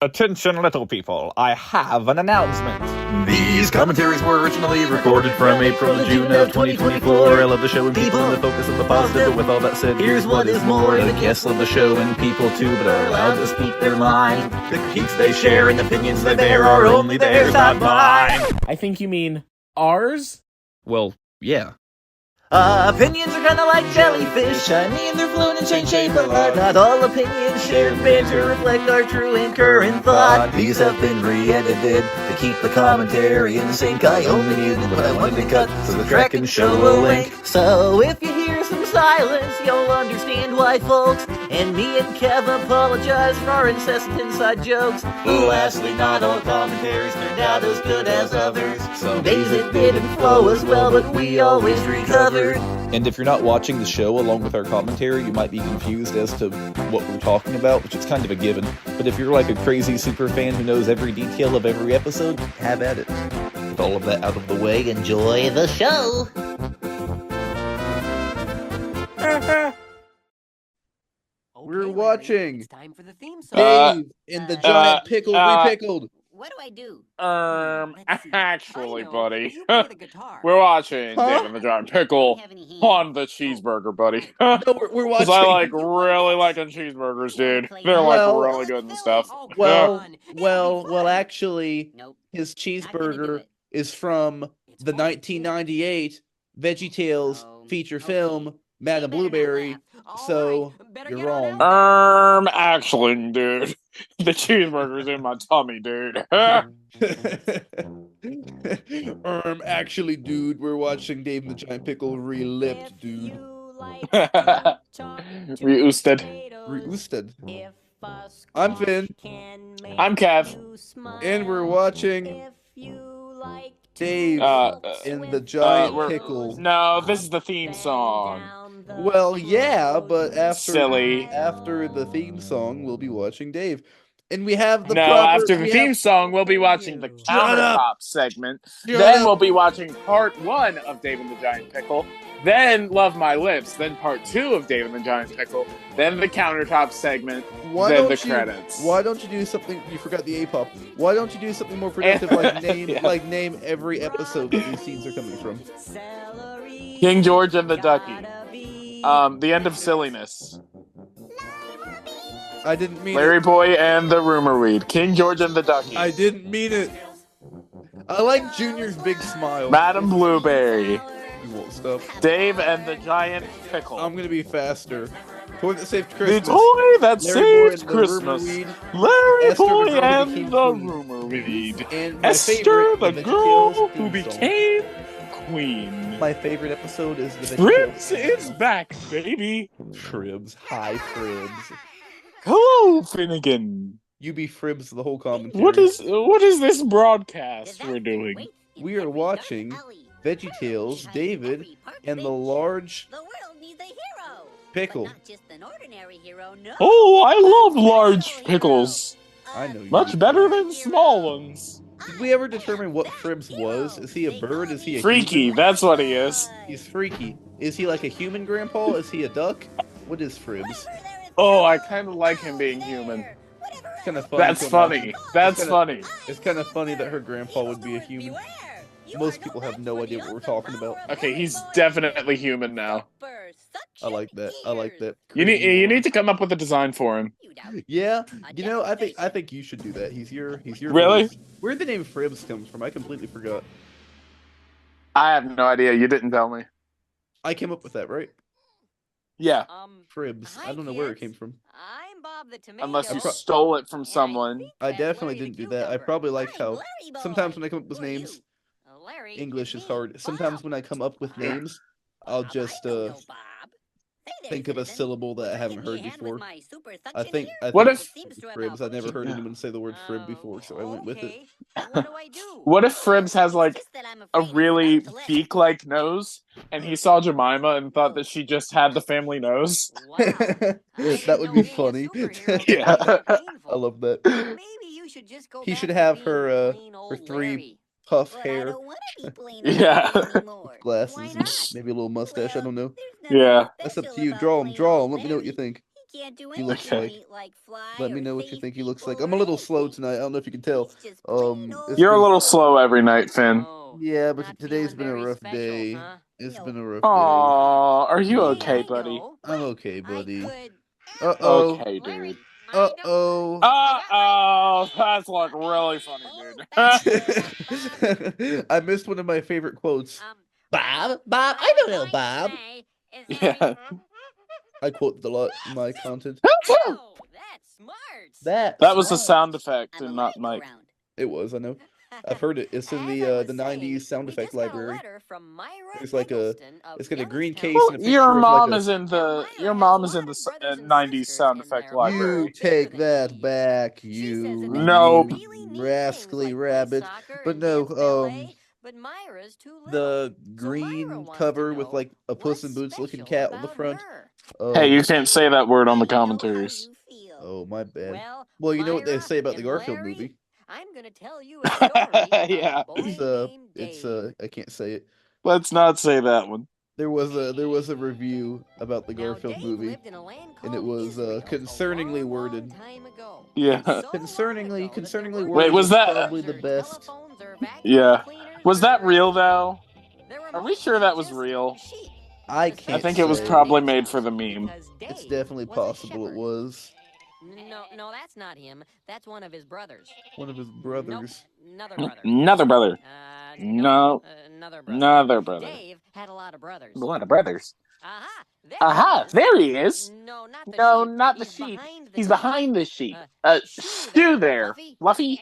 Attention, little people, I have an announcement. These commentaries were originally recorded from April to June of 2024. I love the show and people and the focus of the positive, but with all that said, here's what is more. The guests love the show and people too, but are allowed to speak their mind. The critiques they share and opinions they bear are only theirs, not mine. I think you mean ours? Well, yeah. Opinions are kinda like jellyfish. I mean, they're floating and change shape a lot. Not all opinions shared banter reflect our true and current thought. These have been re-edited to keep the commentary in sync. I only muted what I wanted to cut so the track can show a link. So if you hear some silence, you'll understand why, folks. And me and Kev apologize for our incessant inside jokes. Lastly, not all commentaries turned out as good as others. Some days it didn't flow as well, but we always recovered. And if you're not watching the show along with our commentary, you might be confused as to what we're talking about, which is kind of a given. But if you're like a crazy super fan who knows every detail of every episode, have at it. With all of that out of the way, Enjoy the show! We're watching. It's time for the theme song. Dave in the giant pickle repickled. What do I do? Actually, I know. buddy. You play the guitar. We're watching Huh? Dave and the Giant Pickle on the cheeseburger, buddy. No, we're Because watching. I like really liking cheeseburgers, dude. They're Well- like really good and stuff. Oh, Well, come on. well, actually, Nope. his Not gonna do cheeseburger it. is from It's the bullshit. 1998 VeggieTales Oh, feature okay. film, Madame You better not Blueberry. laugh. All So, right, better you're get on wrong. out there. Actually, dude. The cheeseburger's in my tummy, dude. Actually, dude, we're watching Dave and the Giant Pickle relipped, If dude. you like to talk to Reoosted. potatoes, Reoosted. if a I'm squash Finn. can I'm make Kev. you smile, And we're watching if you like to Dave look in the swift giant we're- pickle. No, this is the theme bend song. down the Well, yeah, but road. Silly. after the theme song, we'll be watching Dave. And we have the No, proper... after the we theme have- song, we'll be watching the Shut up. countertop segment. Shut Then up. we'll be watching part 1 of Dave and the Giant Pickle. Then Love My Lips. Then part 2 of Dave and the Giant Pickle. Then the countertop segment. Why then don't the you- credits. Why don't you do something? You forgot the A-pop. Why don't you do something more productive, like name, Yeah. like name every episode that these scenes are coming from? Celery King George and the Ducky. gotta be The end of silliness. I didn't mean Larry it. Boy and the Rumor Weed. King George and the Ducky. I didn't mean it. I like Junior's big smile. Madam Blueberry. You won't stop. Dave and the Giant Pickle. I'm gonna be faster. Toy that saved the Christmas. toy that Larry Boy saved and the Rumor Christmas. Weed. Larry Esther, Boy the girl who and became the queen. Rumor Weed. And my Esther, favorite, the VeggieTales girl who theme song. became queen. My favorite episode is the Fribs VeggieTales. is back, baby. Fribs. Hi, Fribs. Hello, Finnegan. You be Fribs the whole commentary. What is this broadcast we're doing? We are watching VeggieTales, David, and the large The world needs a hero. pickle. But not just an ordinary hero, no. Oh, I love large pickles. I know you Much do. better than small ones. Did we ever determine what Fribs was? Is he a bird? Is he a Freaky, human? that's what he is. He's freaky. Is he like a human grandpa? Is he a duck? What is Fribs? Oh, I kind of like him being human. It's kind of funny. That's to funny. imagine. That's kinda- funny. It's kind of funny that her grandpa would be a human. Most people have no idea what we're talking about. Okay, he's definitely human now. I like that. I like that. You need to come up with a design for him. Yeah, you know, I think you should do that. He's your Really? voice. Where the name Fribs comes from? I completely forgot. I have no idea. You didn't tell me. I came up with that, right? Yeah, Fribs. I Hi, don't know where it kids. came from. I'm Bob the Tomato. unless you I pro- stole it from someone. I definitely didn't do that. I probably like how sometimes when I come up with names, English is hard. Sometimes when I come up with names, I'll just think of a syllable that I haven't heard before. I think What think if- Fribs. I never heard anyone say the word frib before, so I went with it. What if Fribs has like a really beak-like nose, and he saw Jemima and thought that she just had the family nose? That would be funny. Yeah. I love that. Maybe you should just go He back should to have being her, plain her old three Larry. puff But I hair, don't wanna be plain Yeah. old anymore. glasses, Why and not? maybe a little mustache. I don't know. There's nothing Yeah. That's up special to you. about Draw him. plain Draw old him. Let me know what you Larry. think. can't do He looks anything like fly Let me or know what you save think he looks like. people I'm a or little slow anything. tonight. I don't know if you can tell. He's just plain It's old You're a been- little slow every night, Finn. Yeah, but Not today's feeling been a very rough special, day. huh? It's No. been a rough Aw, are you Yeah, okay, I buddy? know. day. I'm okay, buddy. I could. Uh-oh. Okay, dude. Uh-oh. Uh-oh, that's like really funny, dude. I missed one of my favorite quotes. Bob? Bob? I don't know, Bob. Yeah. I quote a lot in my content. Oh, that's smart. That was a smart. sound effect I'm a and not Mike. merry-go-round. It was, I know. I've heard it. It's in As I was the saying, 90s sound we effect just got a library. letter from Myra There's like a- Eggleston of it's got a green Youngstown. case and a picture Your of like mom a- is in Now, the Myra your has mom a is in lot the of brothers and 90s sisters sound in effect there, library. You take that back, She says you, that they No. do really neat rascally things like rabbit. play soccer But and no, dance ballet, but Myra's too little. the So Myra green wants to cover with know like a Puss what's in Boots looking special cat on the about front. her. Hey, you can't say that word on the I know how commentaries. you feel. Oh, my bad. Well, Well, you know what they Myra say about the and Garfield Larry, movie? I'm gonna tell you a story about Yeah. a boy It's named Dave. I can't say it. Let's not say that one. There was a review about the Now, Garfield Dave movie. lived in a land and it called was, Israel concerningly a long, long worded. time ago. Yeah. So long Concerningly ago that there concerningly were worded Wait, was was that- probably the or best. telephones or vacuum Yeah. cleaners Was or that real radios. though? There were Are we sure that was just real? sheep. I I can't think it was say. probably made for the meme. Because It's Dave definitely was a possible it shepherd. was No, that's not him. That's one of his brothers. one of his Nope, brothers. another brother. Another brother. Nope, another brother. Another brother. Dave had a lot of brothers. A lot of brothers. Aha! Aha! There he is. No, not the No, sheep. not the He's sheep. behind the He's sheep. behind the sheep. Stew Stew there. Fluffy. Fluffy.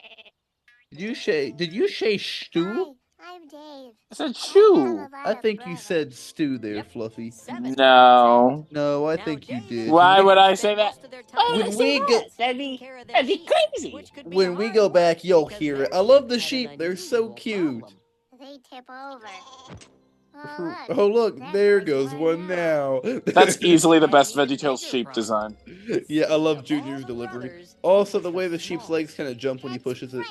Did you say stew? I'm Dave. I said chew. I think you said stew there, Yep. Fluffy. 7. No. No, I Now, think you Dave did. and Why Fluffy would I spend say that? most of their Why would time I say that? taking care of their That'd be sheep, crazy. which could be When we hard go work back, you'll because hear it. their I love the had an sheep. They're so unusual cute. problem. They tip over. Oh, look, there goes one now. That's easily the best That's an even VeggieTales bigger sheep problem. design. Yeah, I love Of Junior's all the delivery. brothers, Also, he's the way the the sheep's smallest. legs kind of jump when he pushes it.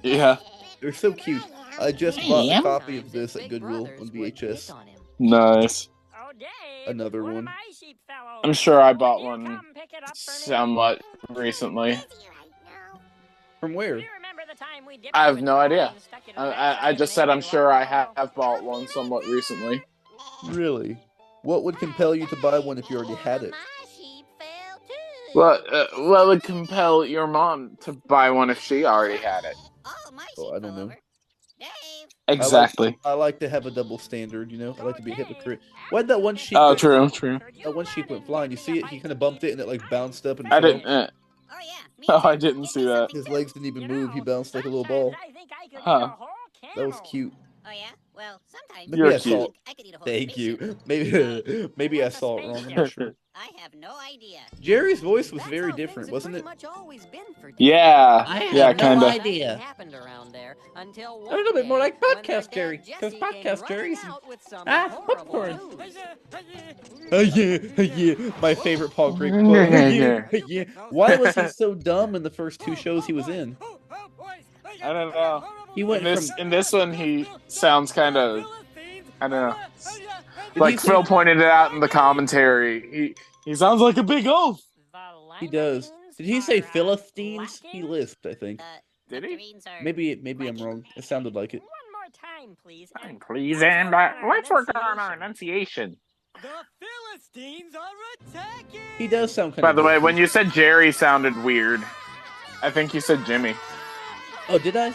Yeah. They're so cute. I just bought a copy of this at Goodwill on VHS. Nice. Oh, Dave, Another one. one. Of my sheep fell I'm over. sure I Will bought you one come pick it up for me? somewhat recently. From where? Do you remember the time we dipped I it have with no coin idea. and stuck it in the I backside just and said made I'm a sure I logo? have bought one somewhat recently. Really? What would compel you to buy one if you already had it? What would compel your mom to buy one if she already had it? Oh, I don't know. Exactly. I like to have a double standard, you know? I like to be a hypocrite. Why'd that one sheep Oh, go- true, true. That one sheep went flying. You see it? He kind of bumped it and it like bounced up and I fell. didn't. Oh, I didn't see that. His legs didn't even You move. He know, bounced like a little sometimes ball. I think I could eat Huh. a whole That was camel. cute. Oh yeah? Well, sometimes Maybe You're I saw. cute. I could eat a whole Thank spaceship. you. Maybe I saw it wrong. I'm not sure. I have no idea. Jerry's voice was That's very how things different, have wasn't pretty it? much always been for Dave. Yeah. I have Yeah, no kind of. idea. Happened around there until A little bit more one like day when their podcast dad Jerry, Jesse 'cause came podcast running Jerry's- out with some Ah, horrible popcorn. news. Yeah. My favorite Paul Gray quote. Yeah. Why was he so dumb in the first two shows he was in? I don't know. He went In this one, he sounds kind of. I don't know. Did Like he say- Phil pointed it out in the commentary. He sounds like a big oaf. He does. Did he say Philistines? He lisped, I think. Did he? Greens are Maybe I'm wrong. It sounded like it. One more time, please. and Please, let's and work on our let's work on our enunciation. enunciation. The Philistines are attacking. He does sound kind By of. the way, when you said Jerry sounded weird, I think you said Jimmy. Oh, did I?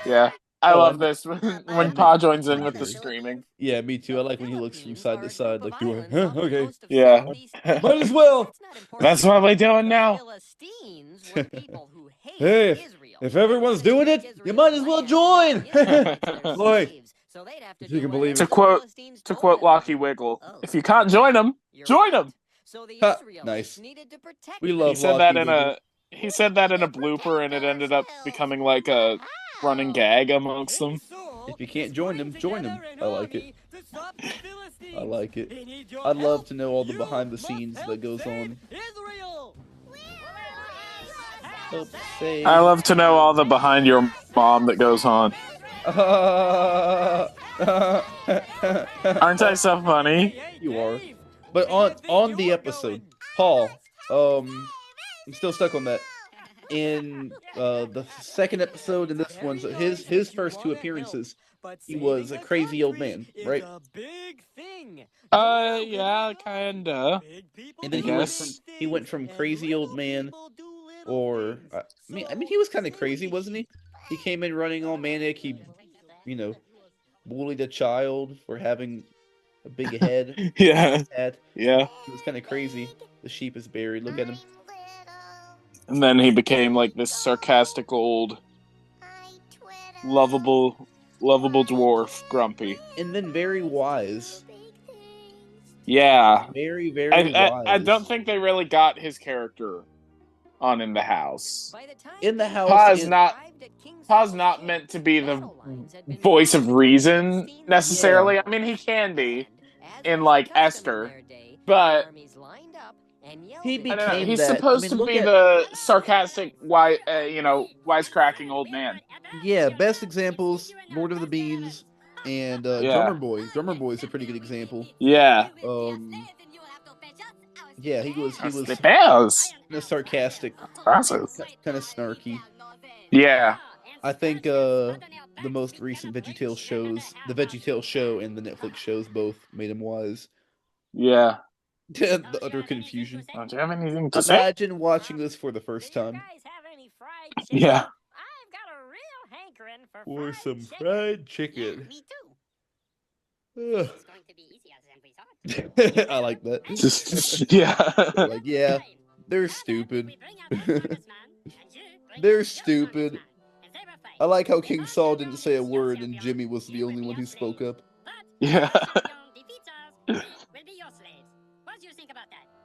Yeah. I Oh, love I- this when Pa joins in with the screaming. Yeah, me too. I like when he looks from side to side, like you are. Huh, okay. Yeah. Might as well. That's what we're doing now. Philistines were people who hated Hey, Israel. if everyone's doing it, you might as well join. Boy, So they'd have to if you do can believe whatever it. To quote- the Philistines To told quote them Locky to. Wiggle, Oh. if you can't join them, You're join right. them. So the Ha, Israelites nice. needed to protect We them. love He said that Locky in Wiggle. he said that in a blooper, and it ended up becoming like a running gag amongst them. If you can't join them, join them. I like it. I like it. I'd love to know all the behind the scenes that goes on. Help save. I love to know all the behind your mom that goes on. Aren't I so funny? You are. But on the episode, Paul. I'm still stuck on that. In the second episode and this one, so his first two appearances, he was a crazy old man, right? Yeah, kinda. And then Yes. he went from crazy old man, or I mean he was kind of crazy, wasn't he? He came in running all manic. He, you know, bullied a child for having a big head. Yeah. Hat. Yeah. It was kind of crazy. The sheep is buried. Look at him. And then he became like this sarcastic old, lovable dwarf, grumpy. And then very wise. Yeah. Very, very wise. I don't think they really got his character on In the House. In the House, Pa's not meant to be the voice of reason necessarily. Yeah. I mean, he can be in like Esther, but he I don't know. became He's that. supposed to be the sarcastic, wisecracking old man. Yeah, best examples: Lord of the Beans and Drummer Boy. Drummer Boy is a pretty good example. Yeah. Yeah, he was The Bears. kind of sarcastic, Process. kind of snarky. Yeah. I think the most recent VeggieTales shows, the VeggieTales show and the Netflix shows, both made him wise. Yeah. The utter confusion. Oh, do you have anything to say? Imagine watching this for the first time. Yeah. Or some fried chicken. Ugh. I like that. Just yeah. Like, yeah, they're stupid. They're stupid. I like how King Saul didn't say a word and Jimmy was the only one who spoke up. Yeah.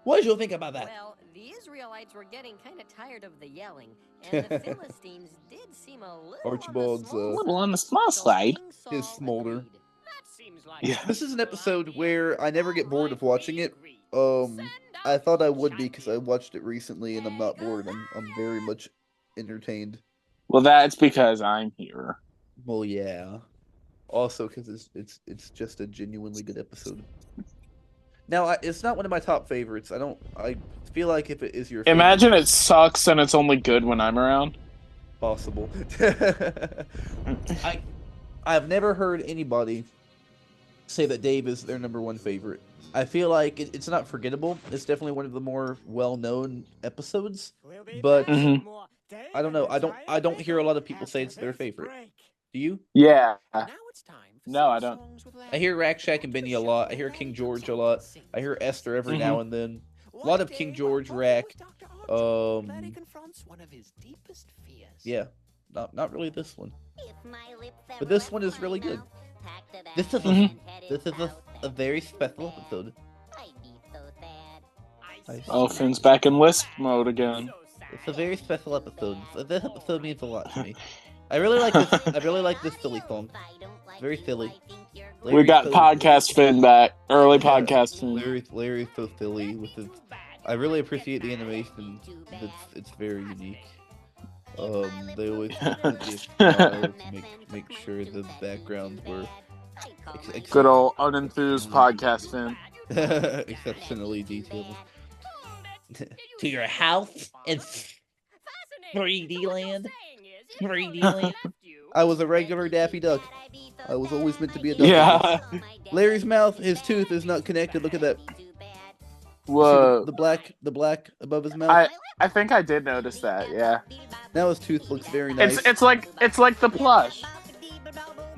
What did you think about that? Well, the Israelites were getting kind of tired of the yelling, and the Philistines did seem a little Archibald's, on the small side. His smolder. Yeah. This is an episode where I never get bored of watching it. I thought I would be because I watched it recently and I'm not bored. I'm very much entertained. Well, that's because I'm here. Well, yeah. Also, because it's just a genuinely good episode. Now, it's not one of my top favorites. I feel like if it is your favorite, Imagine it sucks and it's only good when I'm around. possible. I've never heard anybody say that Dave is their number one favorite. I feel like it's not forgettable. It's definitely one of the more well-known episodes, but I don't know. I don't hear a lot of people say it's their favorite. Do you? Yeah. No, I don't. I hear Rack Shack and Benny a lot. I hear King George a lot. I hear Esther every now and then. A lot of King George, Rack. Yeah, not really this one. But this one is really good. This is a very special episode. Oh, Finn's back in Lisp mode again. It's a very special episode. This episode means a lot to me. I really like this. I really like this Philly song. Very Philly. We got podcast Finn back. Early podcast Finn. Larry's so Philly with his. I really appreciate the animation. It's very unique. They always to make sure the backgrounds were Good old unenthused podcast Finn. exceptionally detailed. To your house in 3D land. 3D land. I was a regular Daffy Duck. I was always meant to be a duck. Yeah. Larry's mouth, his tooth is not connected. Look at that. Whoa. See the black above his mouth. I think I did notice that. Yeah. Now his tooth looks very nice. It's like the plush.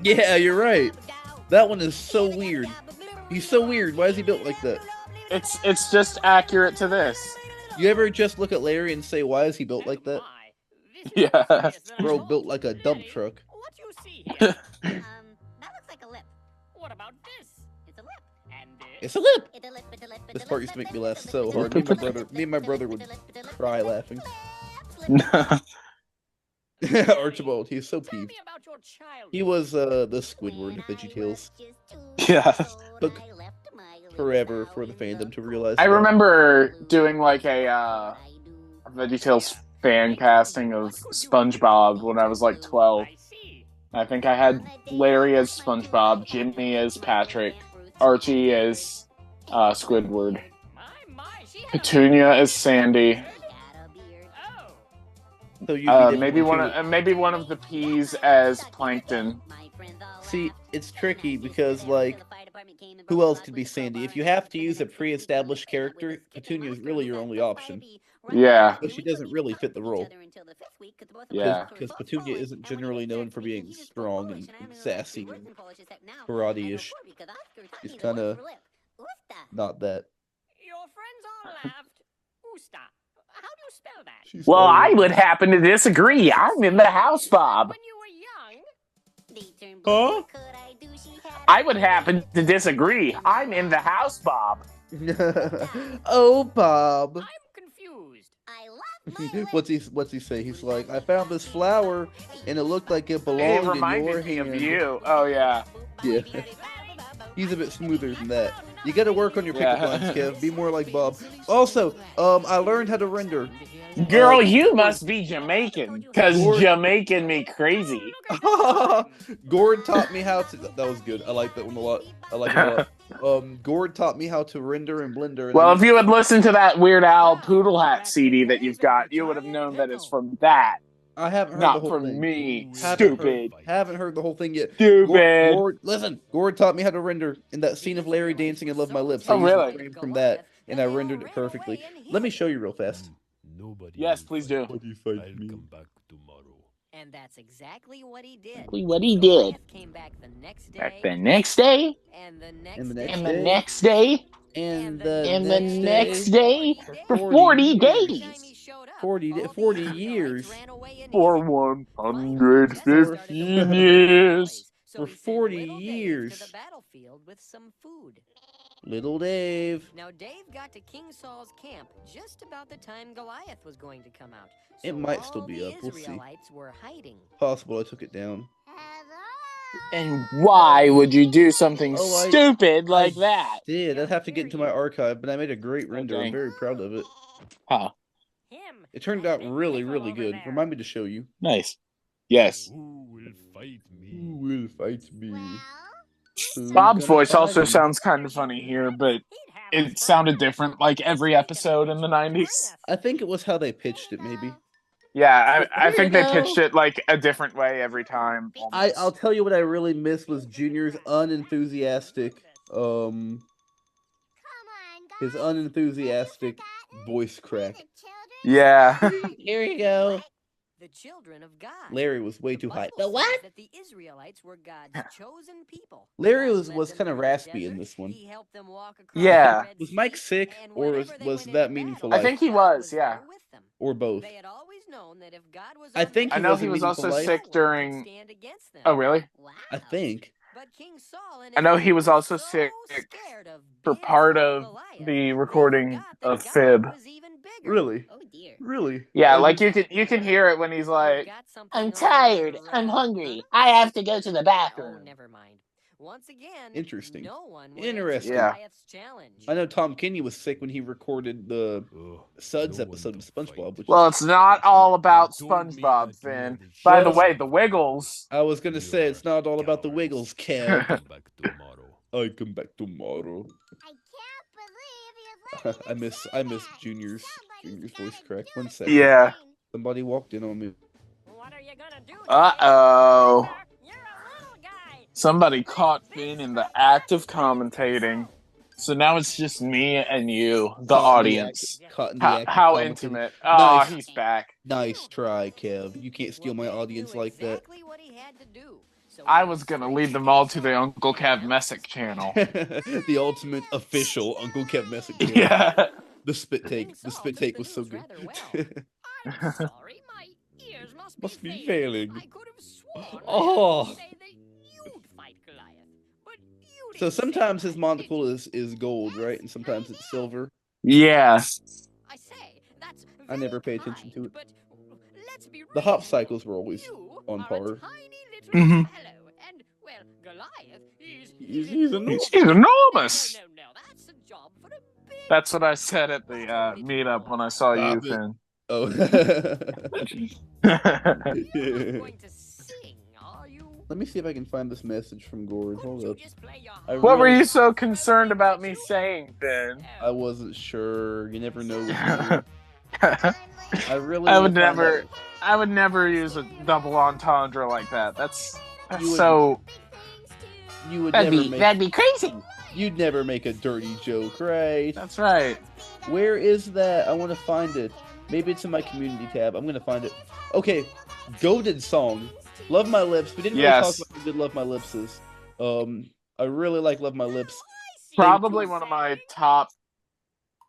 Yeah, you're right. That one is so weird. He's so weird. Why is he built like that? It's just accurate to this. You ever just look at Larry and say, why is he built like that? Yeah. Bro built like a dump truck. What you see here? That looks like a lip. What about this? It's a lip. And this? It's a lip. It's a lip. It's a lip. This part used to make me laugh so hard. Me and my brother would cry laughing. Archibald, he's so Tell peeved. me about your childhood. He was the Squidward of VeggieTales. Yeah. Took forever for the fandom to realize. I that. remember doing like a VeggieTales fan casting of SpongeBob when I was like 12. I see. I think I had Larry as SpongeBob, Jimmy as Patrick, Archie as Squidward. My, she Petunia is Sandy. Oh. So you'd be Maybe definitely one of the peas as Plankton. See, it's tricky because, like, who else could be Sandy? If you have to use a pre-established character, Petunia is really your only option. Yeah. But she doesn't really fit the role. Yeah. Because Petunia isn't generally known for being strong and sassy and karate-ish. She's kind of not that. Your friends all laughed. Usta. How do you spell that? She's Well, not I a- would happen to disagree. I'm in the house, Bob. When you were young. Huh? I would happen to disagree. I'm in the house, Bob. Oh, Bob. I'm confused. What's he say? He's like, I found this flower and it looked like it It belonged in your reminded me hand. of you. Oh, yeah. Yeah. He's a bit smoother than that. You gotta work on your pickup Yeah. lines, Kev. Be more like Bob. Also, I learned how to render. Girl, you must be Jamaican, because Gord- Jamaican me crazy. Gord taught me how to. That was good. I like that one a lot. I like it a lot. Gord taught me how to render in Blender. And Well, then- if you had listened to that Weird Al Poodle Hat CD that you've got, you would have known that it's from that, I haven't heard the not whole from thing. me. Haven't Stupid. Haven't heard the whole thing yet. Stupid. Listen, Gord taught me how to render in that scene of Larry dancing and Love My Lips. Oh, I used a really? frame from that, and I rendered it perfectly. Let me show you real fast. Yes, please do. And that's exactly what he did. What he did. Goliath came back the next day. Back the next day, And the next And the day. next and the day. next day, And and the the next day, for 40 40 years. days. 40 years. For 115 years. For 40 years. Little Dave. Now Dave got to King Saul's camp just about the time Goliath was going to come out. It So might still all be the up, we'll see. Israelites were hiding. Possible I took it down. And why would you do something Oh, I- stupid like I that? Did. I'd have to get into my archive, but I made a great render. Okay. I'm very proud of it. Huh. Him. It turned out really, really good. Remind me to show you. Nice. Yes. Who will fight me? Who will fight me? Who's Bob's gonna voice also fight me? sounds kind of funny here, but it sounded different like every episode in the 90s. I think it was how they pitched it, maybe. Yeah, I Here think you they go. pitched it like a different way every time. I'll tell you what I really missed was Junior's unenthusiastic, his unenthusiastic voice crack. Yeah. Here you go. The children of God. Larry was way too high. Bible says that the Israelites were God's chosen people. Larry God was led them kind of through the raspy in desert. this one. He helped them walk across Yeah. the Red Was Sea, Mike sick, and or whenever they was went that into meaningful battle, I think he God was, there yeah. with them. Or both? They had always known that if God was I on think their I know was he in was Meaningful also Life. sick no one could during. stand against them. Oh, really? I think. But King Saul and I know his he was men were also so sick scared of for big part old of Goliath, the they recording forgot that of God Fib. was even bigger. Really? Oh dear. Really? Yeah, I like didn't- you can hear it when he's like, Got something I'm on tired, your, I'm huh? hungry, I have to go to the Oh, bathroom. never mind. Once again, Interesting. no one would Interesting. answer Yeah. Goliath's challenge. I know Tom Kenny was sick when he recorded the Suds no one episode of to SpongeBob. fight. Which Well, is, it's not all about You told me SpongeBob, that you Finn. were the By the Well- way, the Wiggles. I was gonna say it's not all about the Cowards. Wiggles, I'll Kev. come back tomorrow. I come back tomorrow. I miss Junior's voice crack. 1 second. Yeah. Somebody walked in on me. What are you gonna do? Uh-oh. You're a little guy. Somebody caught Finn in the act of commentating. So now it's just me and you, the Caught in audience. Caught in the How, act of how commentating. intimate. Oh, Nice. he's back. Nice try, Kev. You can't steal my Well, Dave audience knew like that. exactly what he had to do. So I he was went gonna straight lead to them all King to the Saul. Uncle Kev Messick channel. The ultimate official Uncle Kev message. channel. Yeah. The spit King take. The Saul spit took take the was so news good. rather well. I'm sorry, my ears Must be failing. I could have sworn Oh. I heard you say that you'd fight Goliath, but you So didn't say sometimes his I'd monocle finish. is gold, right? And sometimes it's silver. Yeah. I say, that's I never very pay attention to kind, it. but let's be The hop real. cycles were always You on are a par. tiny little Mhm. fellow, and well, Goliath is He's enormous. He's enormous. No, that's a job for a big That's what I said at the meetup when I saw you, Stop it. Finn. Oh. You're not going to sing, are you? Let me see if I can find this message from Gord. Hold up. I What were really- you so concerned about me saying, Finn? I wasn't sure. You never know with you. I really I wanna would find never. out- I would never use a double entendre like that. That's You would- so. You would That'd never be make. that'd be crazy. You'd never make a dirty joke, right? That's right. Where is that? I want to find it. Maybe it's in my community tab. I'm gonna find it. Okay, goated song. Love My Lips. We didn't really talk Yes. about how good Love My Lips is. I really like Love My Lips. Probably one of my top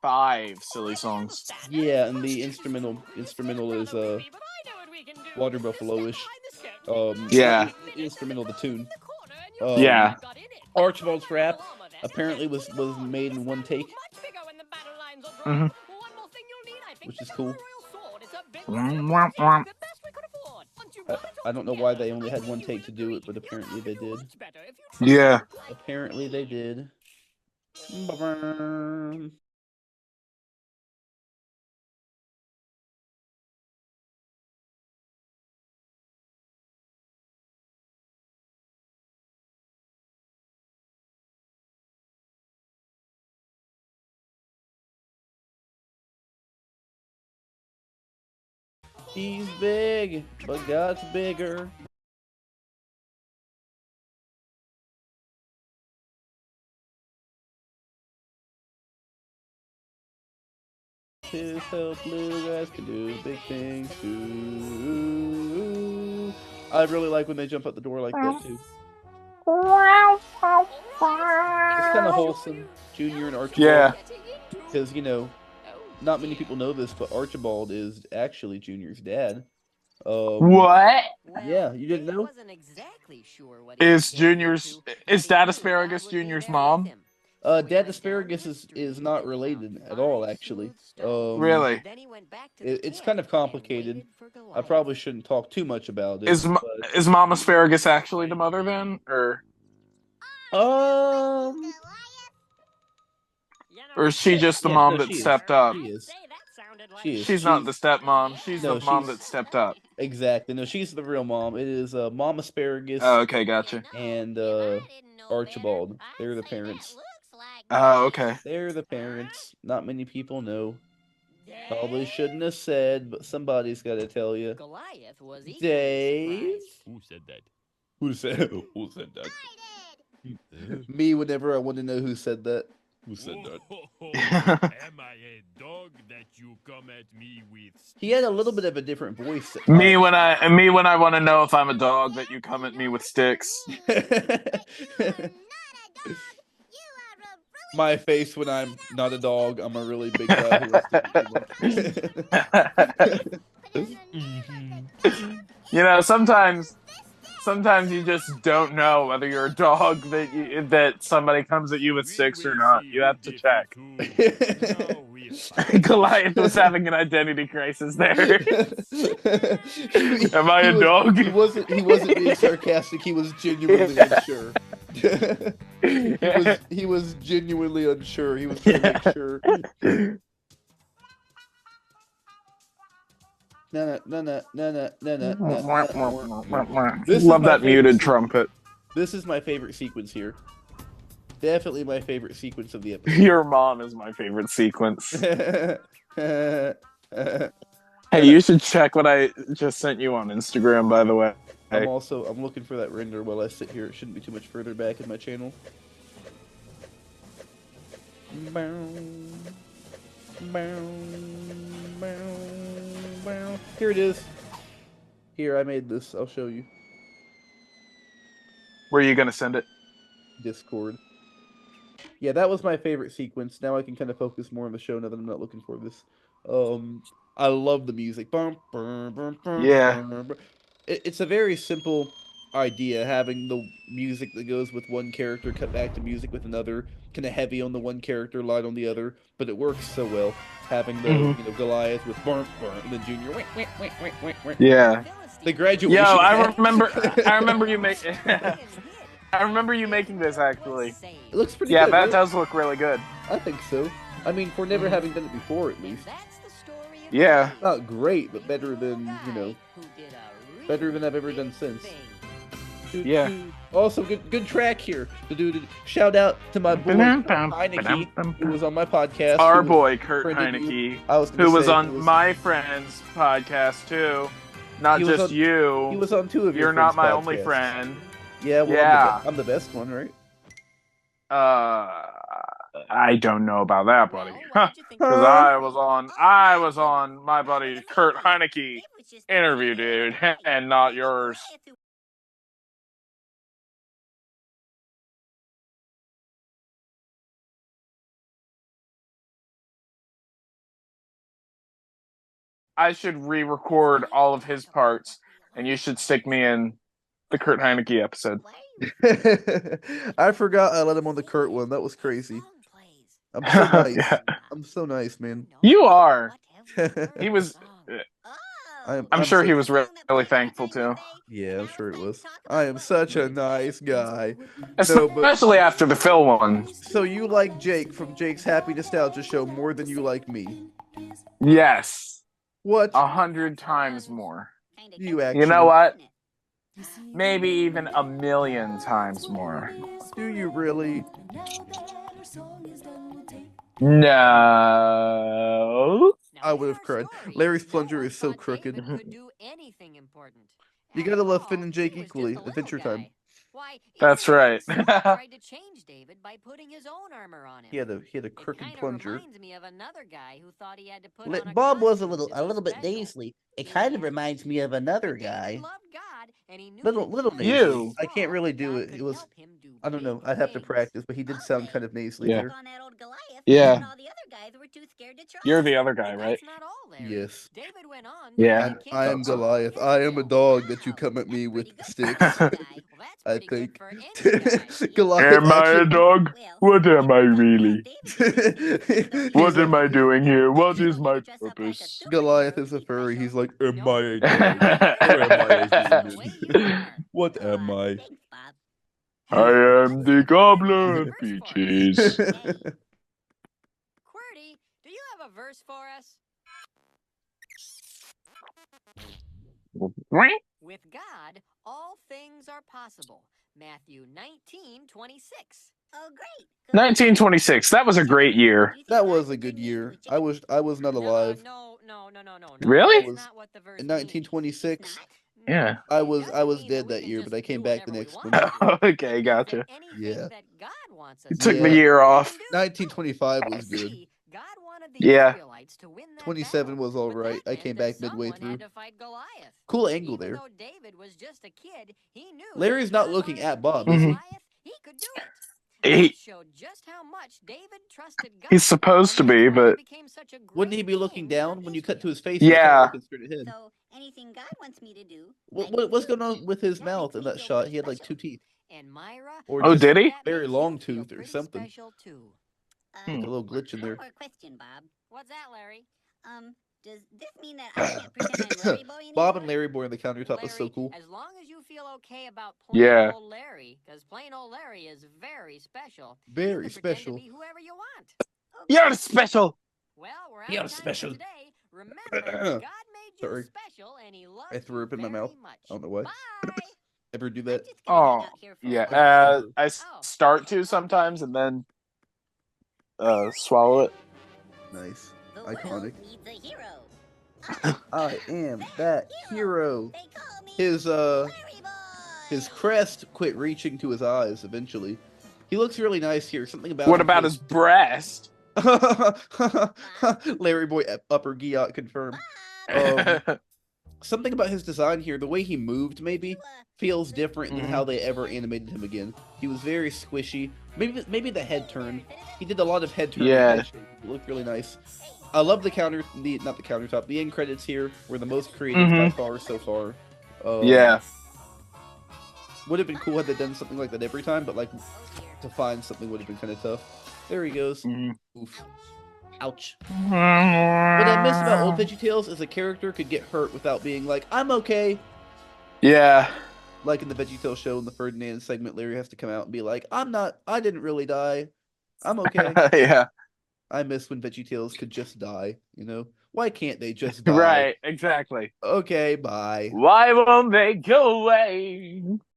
5 silly songs. Yeah, and the instrumental is Water Buffalo-ish. Yeah. not the instrumental, the tune. Yeah. Archibald's rap apparently was made in one take, Mhm. which is cool. Womp, womp. I don't know why they only had one take to do it, but apparently they did. Yeah. Apparently they did. Ba-bam. He's big, but God's bigger. His help little guys can do big things too. I really like when they jump out the door like that too. It's kind of wholesome, Junior and Archibald. Yeah. Because, you know, not many people know this, but Archibald is actually Junior's dad. What? Yeah, you didn't know? Is Dad Asparagus Junior's mom? Dad Asparagus is not related at all, actually. Really? It's kind of complicated. I probably shouldn't talk too much about it. Is Mom Asparagus actually the mother then, or is she just the Yes, mom no, that she is. stepped up? She is. She is. She's not the stepmom. She's No, the mom she's- that stepped up. Exactly. No, she's the real mom. It is Mom Asparagus Oh, okay, gotcha. and Archibald. They're the parents. Oh, okay. They're the parents. Not many people know. Probably shouldn't have said, but somebody's got to tell you. Goliath was Dave? Who said that? Who said that? Me, whenever I want to know who said that. Who said that? Am I a dog that you come at me with? He had a little bit of a different voice. at Me times. when I want to know if I'm a dog that you come at me with sticks. My face when I'm not a dog. I'm a really big guy who likes to You know, sometimes you just don't know whether you're a dog that somebody comes at you with sticks or not. You have to check. Goliath was having an identity crisis there. Am I a dog? He wasn't being sarcastic. He was genuinely unsure. He was genuinely unsure. He was trying to make sure. No. This is Love my that favorite muted scene. trumpet. This is my favorite sequence here. Definitely my favorite sequence of the episode. Your mom is my favorite sequence. Hey, you should check what I just sent you on Instagram, by the way. I'm looking for that render while I sit here. It shouldn't be too much further back in my channel. Here it is. Here, I made this. I'll show you. Where are you gonna send it? Discord. Yeah, that was my favorite sequence. Now I can kind of focus more on the show now that I'm not looking for this. I love the music. Yeah. It's a very simple idea, having the music that goes with one character cut back to music with another, kind of heavy on the one character, light on the other, but it works so well. Having the Goliath with and then Junior. Yeah. The graduation. Yo, I hat. remember you make. I remember you making this actually. It looks pretty Yeah, good. that right? does look really good. I think so. I mean, for never having done it before, at least. Yeah. Not great, but better than, better than I've ever done since. Yeah. Also, good track here. Shout out to my boy Heineke, who was on my podcast. Our who boy Kurt friended you. Heineke, I was gonna who was say, on my friend's podcast too. Not He was just on- you. He was on 2 of your You're not friends' my only podcasts. friend. Yeah, well, Yeah. I'm the best one, right? I don't know about that, buddy. Well, what'd you think Because of I was on my buddy Kurt Heineke interview, dude, and not yours. I should re-record all of his parts, and you should stick me in the Kurt Heineke episode. I forgot I let him on the Kurt one. That was crazy. I'm so nice. Yeah. I'm so nice, man. You are. He was. I'm I'm sure so- he was really thankful too, Yeah, I'm sure it was. I am such a nice guy. No, but especially after the Phil one. so you like Jake from Jake's Happy Nostalgia Show more than you like me? Yes, What? 100 times more. You actually? You know what? Maybe even 1,000,000 times more. Do you really? No. I would have cried. Larry's plunger is so crooked. You gotta love Finn and Jake equally. Adventure Time. That's right. Tried to change David by putting his own armor on him. He had a It crooked kinda plunger. reminds me of another guy who thought he had to put on a Bob was a costume little to be bit special. nasally. It kind of reminds me of another But David guy. loved God, and he knew Little that nasally. You. I can't really do it. It was. I don't know. I'd have to practice, but he did sound kind of nasally Yeah. there. Yeah. You're the other guy, right? Yes. David went on Yeah. I am Goliath. I am a dog that you come at me with sticks. I think. Goliath. Am I a dog? What am I really? He's What am like- I doing here? What is my purpose? Goliath is a furry. He's like, am I a dog? Or am I a human? What am I? I am the gobbler of peaches. QWERTY, do you have a verse for us? With God, all things are possible. Matthew 19:26. Oh, great. 1926. That was a great year. That was a good year. I was not alive. No. Really? That's not what the verse In means. 1926, Yeah. I was dead that year, but I came back the next one. Okay, gotcha. Yeah. You took the Yeah. year off. 1925 was good. Yeah. 27 was all right. I came back midway through. Cool angle there. Larry's not looking at Bob, is he? He- He's supposed to be, but Wouldn't he be looking down when you cut to his face? Yeah. He's kinda looking straight ahead. So, anything God wants me to do. What's going on with his mouth in that shot? He had like 2 teeth. Or Oh, just did he? very long tooth or something. Uh, A little glitch in there. One more question, Bob. What's that, Larry? Does this mean that I can't pretend I'm Larry Boy anymore? Bob and Larry Boy on the countertop was so Larry, cool. As long as you feel okay about plain Yeah. old Larry, because plain old Larry is very special. Very You can pretend special. To be whoever you want. you're special. Well, we're out You're of time special. for today. Remember, God made you Sorry. special, and He loves I threw up in my you very mouth. much. I don't know why. Bye. Ever do that? Just gonna hang Oh, out here for a yeah. while. I start to sometimes and then swallow it. Nice. The world Iconic. needs a hero. I am that hero. They call me His Larry Boy. his crest quit reaching to his eyes eventually. He looks really nice here. Something about What him about his breast? Larry Boy upper Giot confirmed. Something about his design here, the way he moved maybe feels different than how they ever animated him again. He was very squishy. Maybe the head turn. He did a lot of head turn. Yeah. It looked really nice. I love the the end credits here were the most creative by far so far. Yeah. Would have been cool had they done something like that every time, but like to find something would have been kind of tough. There he goes. Oof. Ouch. What I miss about old VeggieTales is a character could get hurt without being like, I'm okay. Yeah. Like in the VeggieTales show in the Ferdinand segment, Larry has to come out and be like, I didn't really die. I'm okay. Yeah. I miss when VeggieTales could just die, you know? Why can't they just die? Right. Exactly. Okay, bye. Why won't they go away?